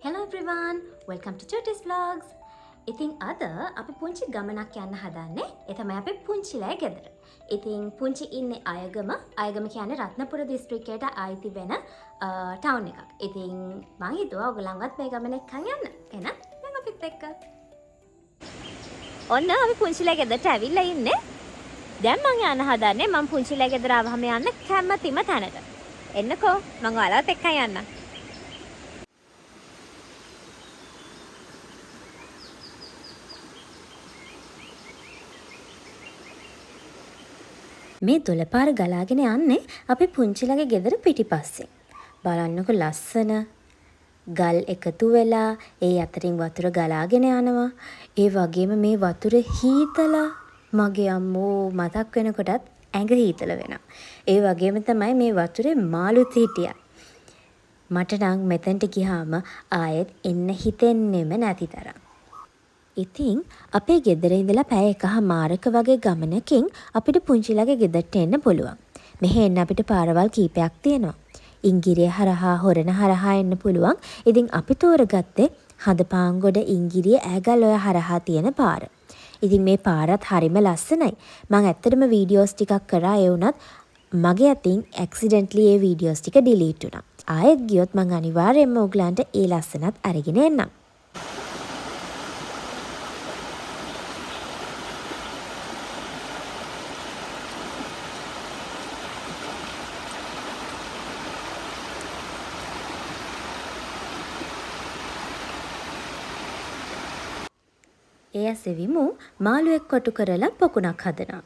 Hello everyone, welcome to Chotis Vlogs. ඉතින් අද අපි පුංචි ගමනක් යන්න හදන්නේ. ඒ තමයි අපේ පුංචිලෑ ගෙදර. ඉතින් පුංචි ඉන්නේ අයගම. අයගම කියන්නේ රත්නපුර දිස්ත්‍රික්කයට අයිති වෙන ටවුන් එකක්. ඉතින් මං හිතුවා ඔයගලන්වත් මේ ගමන එක්කන් යන්න. එහෙනම් දැන් අපිත් එක්ක. ඔන්න අපි පුංචිලෑ ගෙදරට ඇවිල්ලා ඉන්නේ. දැන් මං යන්න හදන්නේ මං පුංචිලෑ ගෙදර ආවම යන්න කැමතිම තැනට. එන්නකෝ මං ඔයාලවත් එක්ක යන්නම්. මේ දොළපාර ගලාගෙන යන්නේ අපි පුංචිලගේ ගෙදර පිටිපස්සේ. බලන්නකො ලස්සන ගල් එකතු වෙලා ඒ අතරින් වතුර ගලාගෙන යනවා. ඒ වගේම මේ වතුර හීතලා මගේ අම්මෝ මතක් වෙනකොටත් ඇඟ හීතල වෙනවා. ඒ වගේම තමයි මේ වතුරේ මාළුත් හිටියා. මට නම් මෙතනට ගියාම ආයෙත් එන්න හිතෙන්නෙම නැති තරම්. ඉතින් අපේ ගෙදර ඉඳලා පැය එකහමාරක වගේ ගමනකින් අපිට පුංචිලගේ ගෙදරට එන්න පුළුවන්. මෙහෙ එන්න අපිට පාරවල් කීපයක් තියෙනවා. ඉංගිරිය හරහා හොරණ හරහා එන්න පුළුවන්. ඉතින් අපි තෝරගත්තේ හදපාංගොඩ ඉංගිරිය ඈගල් ඔය හරහා තියෙන පාර. ඉතින් මේ පාරත් හරිම ලස්සනයි. මම ඇත්තටම වීඩියෝස් ටිකක් කරා ඒ වුණත් මගේ අතින් ඇක්සිඩන්ට්ලි ඒ වීඩියෝස් ටික ඩිලීට් වුණා. ආයෙත් ගියොත් මම අනිවාර්යයෙන්ම ඔයගලන්ට ඒ ලස්සනත් අරගෙන එන්නම්. ඒ ඇසෙවිමු මාළුවෙක් කොටු කරලා පොකුණක් හදනවා.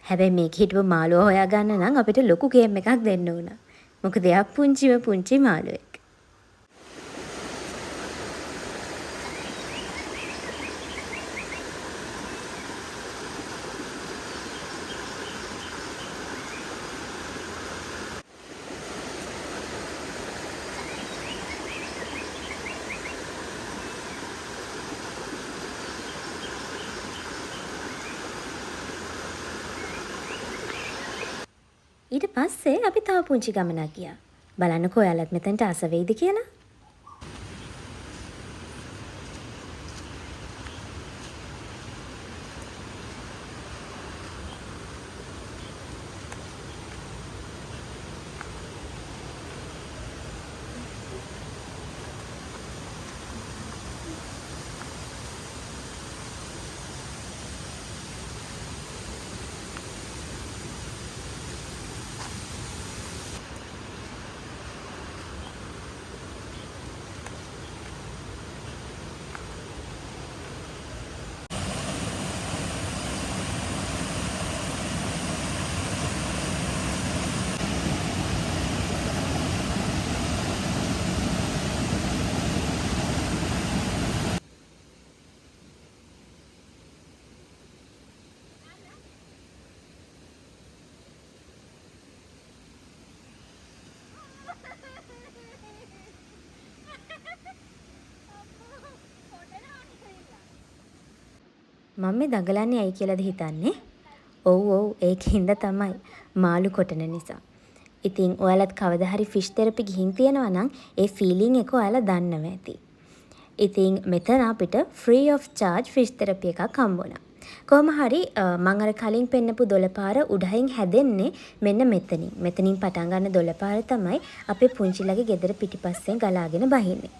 හැබැයි මේක හිටපු මාළුව හොයාගන්න නම් අපිට ලොකු ගේම් එකක් දෙන්න උනා. මොකද එයා පුංචි මාළුවෙක්. ඊට පස්සේ අපි තව පුංචි ගමනක් ගියා. බලන්නකෝ ඔයාලත් මෙතනට ආස වෙයිද කියලා. මම මේ දඟලන්නේ ඇයි කියලාද හිතන්නේ? ඔව් ඒකින්ද තමයි මාළු කොටන නිසා. ඉතින් ඔයාලත් කවදා හරි ෆිෂ් තෙරපි ගිහින් තියනවා නම් ඒ ෆීලිං එක ඔයාලා දන්නව ඇති. ඉතින් මෙතන අපිට free of charge ෆිෂ් තෙරපි එකක් හම්බුණා. කොහොම හරි මම අර කලින් පෙන්නපු දොළපාර උඩහින් හැදෙන්නේ මෙන්න මෙතනින්. මෙතනින් පටන් ගන්න දොළපාර තමයි අපේ පුංචිලගේ ගෙදර පිටිපස්සෙන් ගලාගෙන බහින්නේ.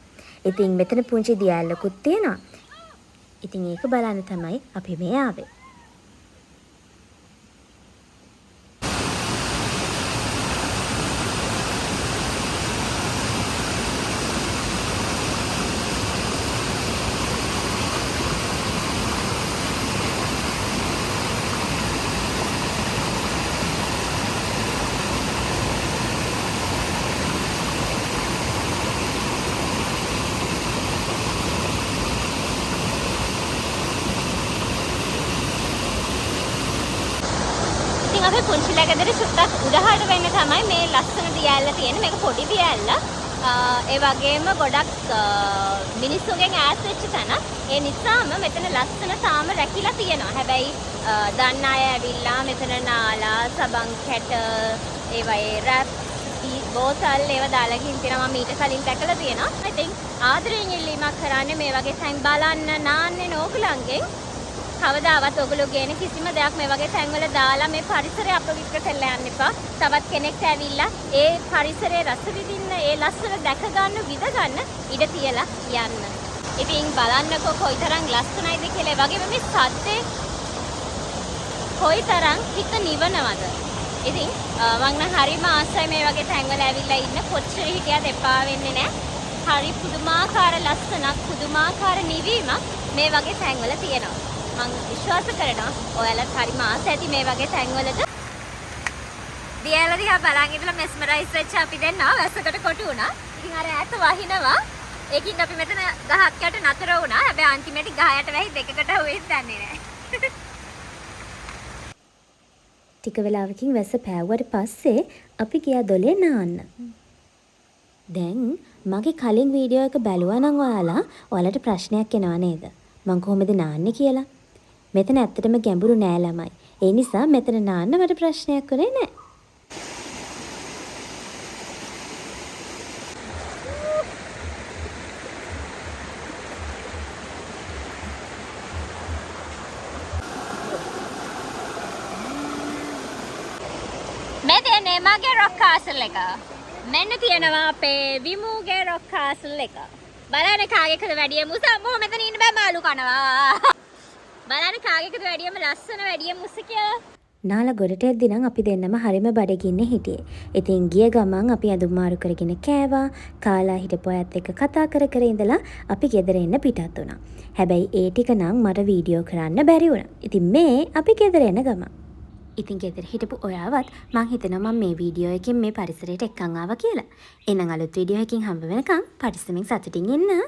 ඉතින් මෙතන පුංචි දියැලකුත් තියෙනවා. ඉතින් ඒක බලන්න තමයි අපි මේ ආවේ. අපේ පුංචිලෑ ගෙදර චුට්ටක් උඩහට වෙන්න තමයි මේ ලස්සන දියැල්ල තියෙන්නේ. මේක පොඩි දියැල්ල. ඒ වගේම ගොඩක් මිනිස්සුන්ගෙන් ඈත් වෙච්ච තැන. ඒ නිසාම මෙතන ලස්සන තාම රැකිලා තියෙනවා. හැබැයි දන්න අය ඇවිල්ලා මෙතන නාලා, සබන් කැට, ඒ වගේ රැප් බෝතල් ඒවා දාලා ගිහින් තියෙනවා මම ඊට කලින් දැකලා තියෙනවා. ඉතින් ආදරයෙන් ඉල්ලීමක් කරන්නේ මේ වගේ තැන් බලන්න නාන්නේ නෝගලන්ගෙන් කවදාවත් ඔයගොල්ලෝ ගේන කිසිම දෙයක් මේ වගේ තැන්වල දාලා මේ පරිසරය අපවිත්‍ර කරලා යන්න එපා. තවත් කෙනෙක්ට ඇවිල්ලා ඒ පරිසරයේ රස විඳින්න, ඒ ලස්සන දැක ගන්න, විඳ ගන්න ඉඩ තියලා යන්න. ඉතින් බලන්නකෝ කොයිතරම් ලස්සනයිද කියලා. ඒ වගේම මේ සද්දේ කොයිතරම් හිත නිවනවද. ඉතින් මම නම් හරිම ආසයි මේ වගේ තැන්වල ඇවිල්ලා ඉන්න. කොච්චර හිටියද එපා වෙන්නේ නැහැ. හරි පුදුමාකාර ලස්සනක්, පුදුමාකාර නිවීමක් මේ වගේ තැන්වල තියෙනවා. මම විශ්වාස කරනවා ඔයාලත් හරිම ආස ඇති මේ වගේ තැන්වලට. දියලා දිහා බලන් ඉඳලා මෙස්මරයිස් වෙච්ච අපි දෙන්නා වැස්සකට කොටු වුණා. ඉතින් අර ඈත වහිනවා. ඒකින් අපි මෙතන ගහක් යට නතර වුණා. හැබැයි අන්තිමට ගහ යට වැහි දෙකකට හුවෙත් දන්නේ නැහැ. ටික වෙලාවකින් වැස්ස පෑවුවට පස්සේ අපි ගියා දොලේ නාන්න. දැන් මගේ කලින් වීඩියෝ එක බැලුවා නම් ඔයාලට ප්‍රශ්නයක් එනවා නේද? මං කොහොමද නාන්නේ කියලා? මෙතන ඇත්තටම ගැඹුරු නෑ ළමයි. ඒ නිසා මෙතන නාන්න මට ප්‍රශ්නයක් උනේ නෑ. මෙතන මගේ රොක් කාසල් එක. මෙන්න තියෙනවා අපේ විමුගේ රොක් කාසල් එක. බලන්න කාගේකද වැඩිය මුස මොහ මෙතන ඉන්න බෑ මාළු කනවා. බලන්න කාගේකද වැඩියම ලස්සන වැඩිය මුස කියලා. නාලා ගොඩට එද්දි නම් අපි දෙන්නම හරිම බඩගින්නේ හිටියේ. ඉතින් ගිය ගමන් අපි ඇඳුම් මාරු කරගෙන කෑවා. කාලා හිටපු අයත් එක්ක කතා කර කර ඉඳලා අපි ගෙදර එන්න පිටත් වුණා. හැබැයි ඒ ටික නම් මට වීඩියෝ කරන්න බැරි වුණා. ඉතින් මේ අපි ගෙදර එන ගමන්. ඉතින් ගෙදර හිටපු ඔයාවත් මං හිතනවා මම මේ වීඩියෝ එකෙන් මේ පරිසරයට එක්කන් ආවා කියලා. එහෙනම් අලුත් වීඩියෝ එකකින් හම්බ වෙනකන් පරිස්සමින් සතුටින් ඉන්න.